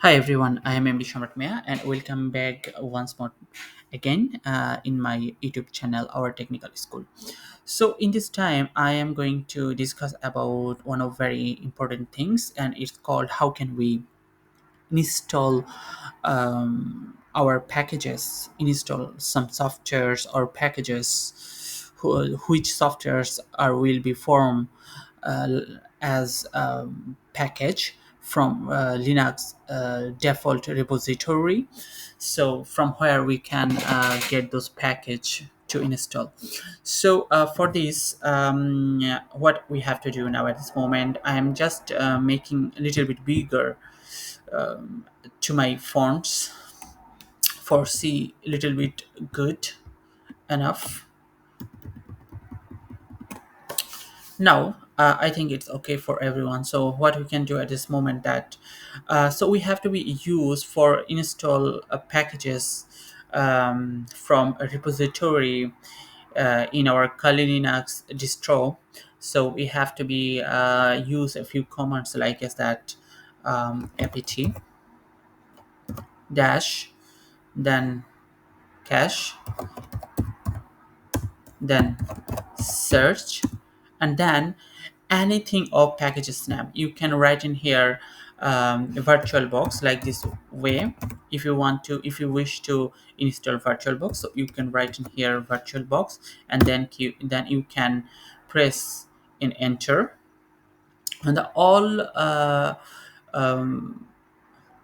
Hi everyone, I am MD Shamrat Miah and welcome back once more again in my YouTube channel, Our Technical School. So in this time, I am going to discuss about one of very important things, and it's called how can we install our packages, install some softwares or packages, which softwares are will be formed uh, as package from Linux default repository. So from where we can get those package to install. So for this, yeah, what we have to do now at this moment, I am just making a little bit bigger to my fonts for see a little bit good enough. Now I think it's okay for everyone. So what we can do at this moment that so we have to be used for install packages from a repository in our Kali Linux distro. So we have to be use a few commands like as that apt dash, then cache, then search, and then anything of packages name you can write in here, virtualbox like this way. If you want to, if you wish to install virtualbox, so you can write in here virtualbox, and then you can press in enter, and the um,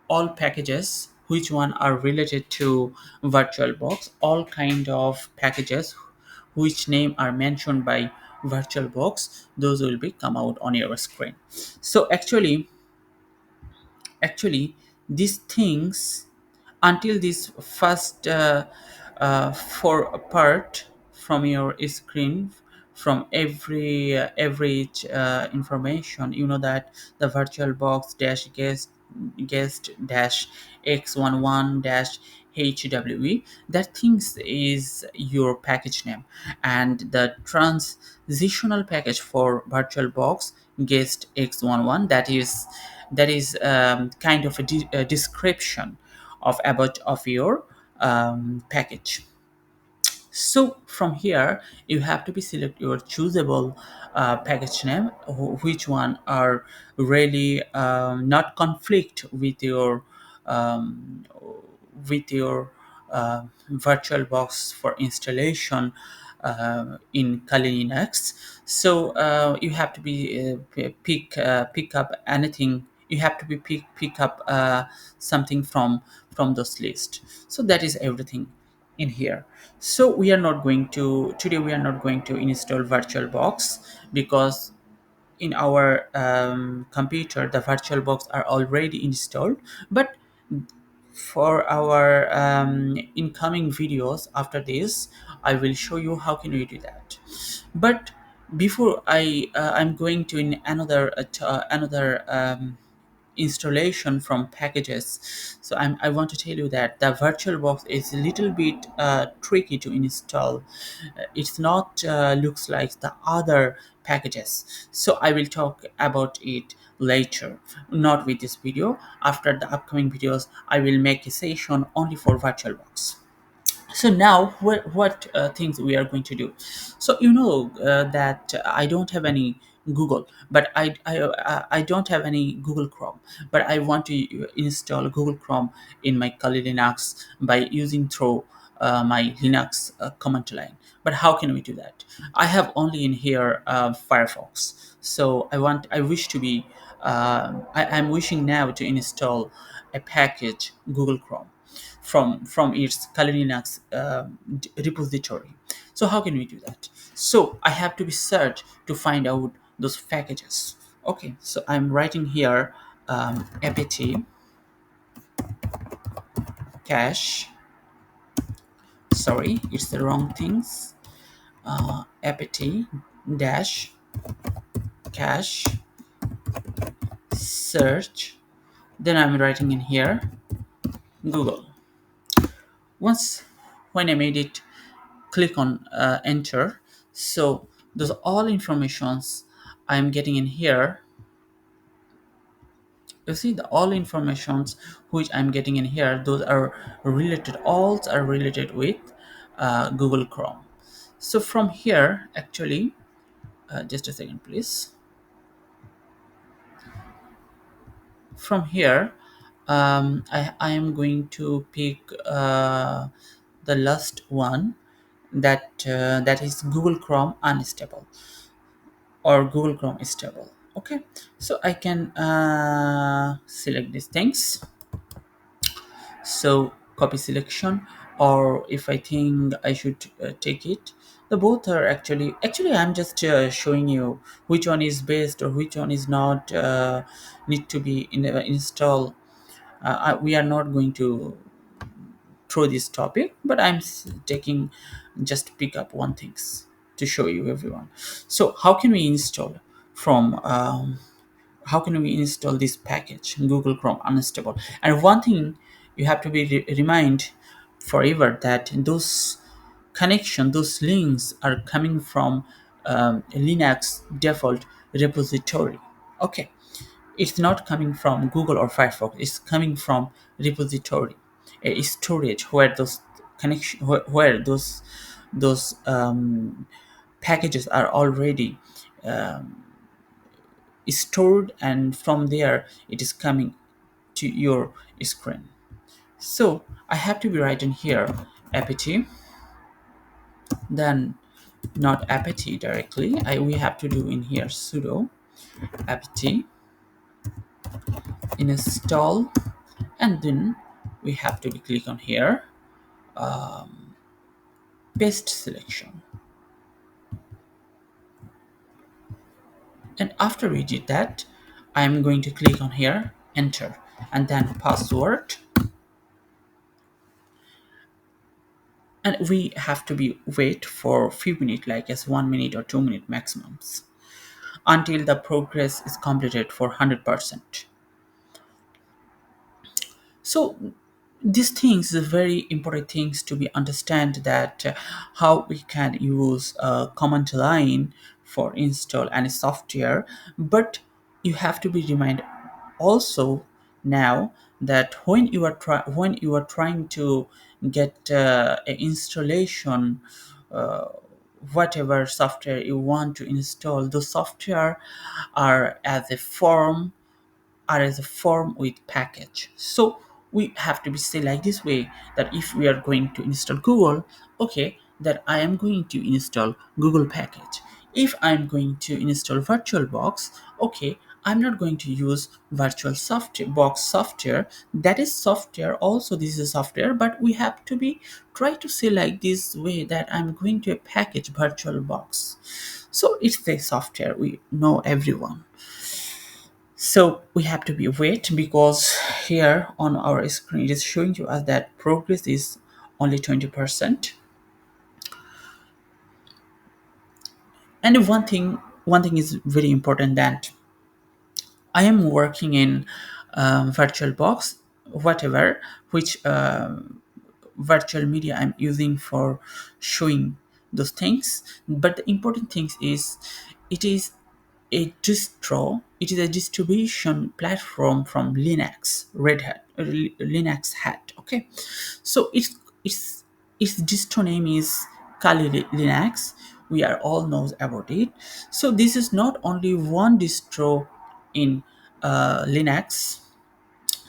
all packages which one are related to virtualbox, all kind of packages which name are mentioned by virtualbox, those will be come out on your screen. So actually these things, until this first for part from your screen, from every information, you know that the virtualbox dash guest dash x11 dash hwe, that things is your package name, and the transitional package for virtualbox guest x11, that is kind of a description of about of your package. So from here you have to be select your choosable package name, which one are really not conflict um, with your VirtualBox for installation in Kali Linux. So you have to be pick up anything. You have to be pick up something from those list. So that is everything in here. So we are not going to today. We are not going to install VirtualBox because in our computer the VirtualBox are already installed. But for our incoming videos after this, I will show you how can we do that. But before I'm going to in another installation from packages. So I want to tell you that the VirtualBox is a little bit tricky to install. It's not looks like the other packages. So I will talk about it later, not with this video. After the upcoming videos, I will make a session only for VirtualBox. So now what things we are going to do. So you know that I don't have any Google, but I don't have any Google Chrome, but I want to install Google Chrome in my Kali Linux by using through my Linux command line. But how can we do that? I have only in here Firefox. So I wish to be I'm wishing now to install a package Google Chrome from its Kali Linux repository. So how can we do that? So I have to be search to find out those packages. Okay, so I'm writing here apt cache. Sorry, it's the wrong things. Apt dash cache search. Then I'm writing in here Google. Once when I made it, click on enter. So those all informations I'm getting in here You see the all informations which I'm getting in here, those are related, all are related with Google Chrome. So from here actually, just a second please. From here, I am going to pick the last one, that is Google Chrome unstable or Google Chrome is stable. Okay, so I can select these things. So copy selection, or if I think I should take it, the both are actually I'm just showing you which one is best or which one is not need to be installed. We are not going to through this topic, but I'm taking just pick up one things to show you everyone. So how can we install from how can we install this package Google Chrome unstable? And one thing you have to be remind forever, that those connection, those links are coming from Linux default repository. Okay, it's not coming from Google or Firefox. It's coming from repository, a storage where those connection, where those packages are already stored, and from there it is coming to your screen. So I have to be writing here apt, then not apt directly. We have to do in here sudo apt install, and then we have to be click on here paste selection, and after we did that, I am going to click on here enter, and then password, and we have to be wait for a few minutes, like as 1 minute or 2 minute maximums, until the progress is completed for 100%. So these things are very important things to be understand, that how we can use a command line for install any software. But you have to be reminded also now that when you are trying to get an installation, uh, whatever software you want to install, those software are as a form, are as a form with package. So we have to be say like this way, that if we are going to install Google, okay, that I am going to install Google package. If I'm going to install VirtualBox, okay, I'm not going to use virtual software box software. That is software also, this is software, but we have to be try to say like this way, that I'm going to a package VirtualBox. So it's the software we know everyone. So we have to be wait, because here on our screen it is showing to us that progress is only 20%. And one thing is very important, that I am working in VirtualBox, whatever, which virtual media I'm using for showing those things. But the important thing is, it is a distro. It is a distribution platform from Linux, Red Hat, Linux Hat. Okay, so its distro name is Kali Linux. We are all knows about it. So this is not only one distro in Linux.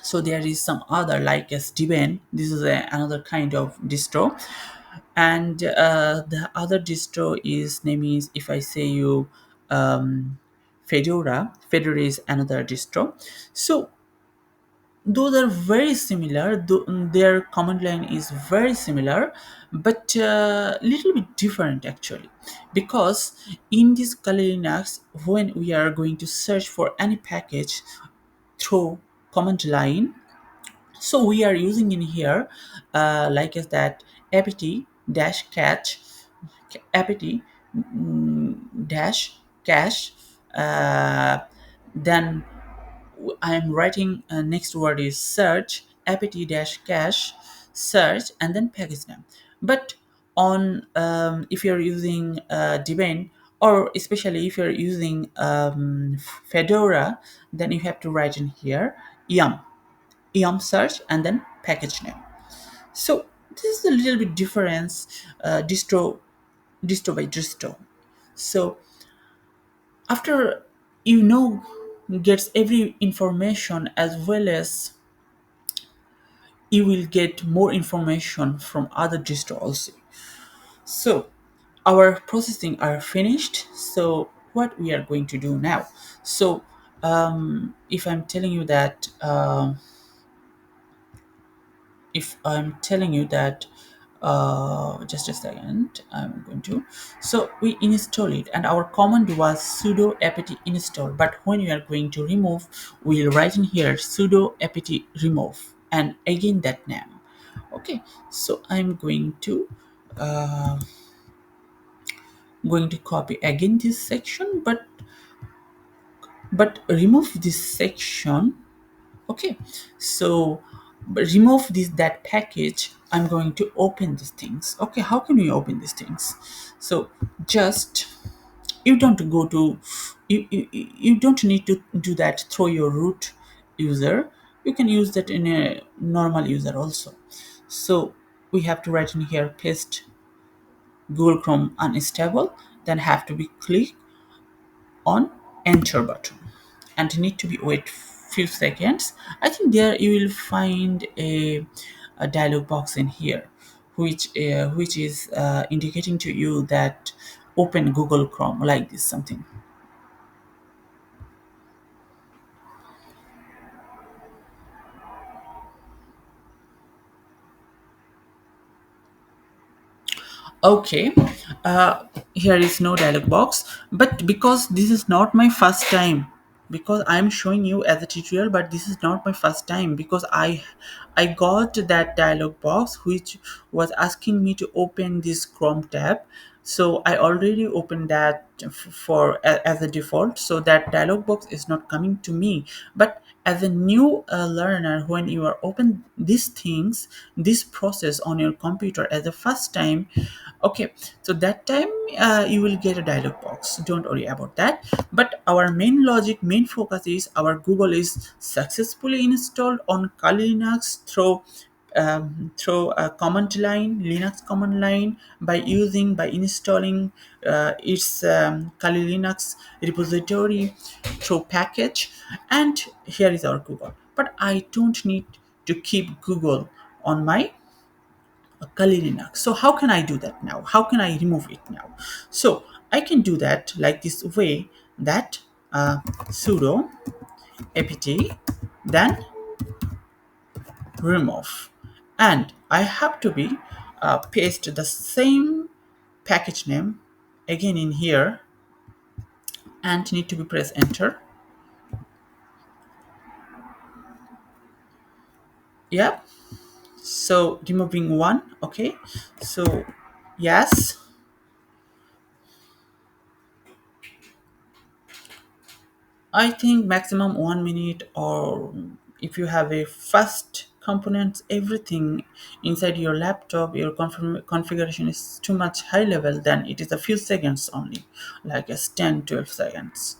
So there is some other like as Debian. This is another kind of distro, and the other distro is name is, if I say you, Fedora is another distro. So those are very similar, their command line is very similar, but little bit different actually, because in this Kali Linux, when we are going to search for any package through command line, so we are using in here like is that apt-cache, apt-cache, uh, then I am writing next word is search, apt-cache search, and then package name. But on if you're using Debian, or especially if you're using Fedora, then you have to write in here yum search and then package name. So this is a little bit difference, distro by distro. So after you know gets every information, as well as you will get more information from other distro also. So our processing are finished. So what we are going to do now? So if I'm telling you that if I'm telling you that just a second, I'm going to. So we install it, and our command was sudo apt install. But when we are going to remove, we'll write in here sudo apt remove, and again that name. Okay, so I'm uh, going to copy again this section, but remove this section. Okay, so remove this that package. I'm going to open these things. Okay, how can we open these things? So just you don't go to you don't need to do that through your root user. You can use that in a normal user also. So we have to write in here paste Google Chrome unstable, then have to be click on enter button and need to be wait few seconds. I think there you will find a dialog box in here which is indicating to you that open Google Chrome like this something. Okay, here is no dialog box, but because this is not my first time, because I'm showing you as a tutorial, but this is not my first time, because I got that dialog box which was asking me to open this Chrome tab. So I already opened that as a default, so that dialog box is not coming to me. But as a new learner, when you are open these things, this process on your computer as a first time, okay, so that time you will get a dialog box, don't worry about that. But our main logic, main focus is our Google is successfully installed on Kali Linux through a command line, Linux command line, by installing its Kali Linux repository through package, and here is our Google. But I don't need to keep Google on my Kali Linux. So how can I do that now? How can I remove it now? So I can do that like this way, that sudo apt then remove, and I have to be paste the same package name again in here, and need to be press enter. Yep, so removing one. Okay, so yes, I think maximum 1 minute, or if you have a fast components, everything inside your laptop, your configuration is too much high level, then it is a few seconds only, like as 10 12 seconds.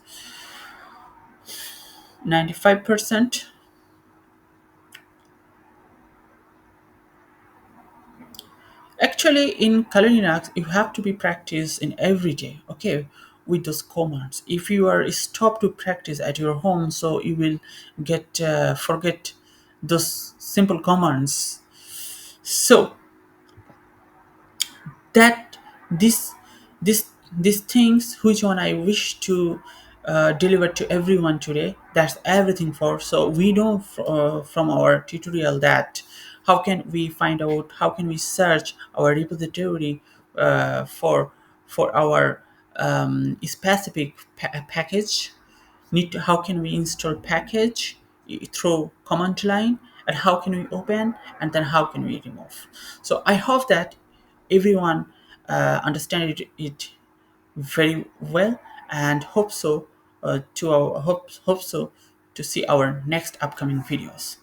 95%. Actually, in Kali Linux, you have to be practice in every day, okay, with those commands. If you are stopped to practice at your home, so you will get forget those simple commands. So that these things which one I wish to deliver to everyone today, that's everything for. So we know from our tutorial that how can we find out, how can we search our repository for our specific package, how can we install package through command line, and how can we open, and then how can we remove. So I hope that everyone understand it very well, and hope so to our hope so to see our next upcoming videos,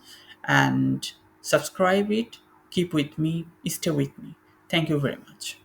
and subscribe it, keep with me, stay with me. Thank you very much.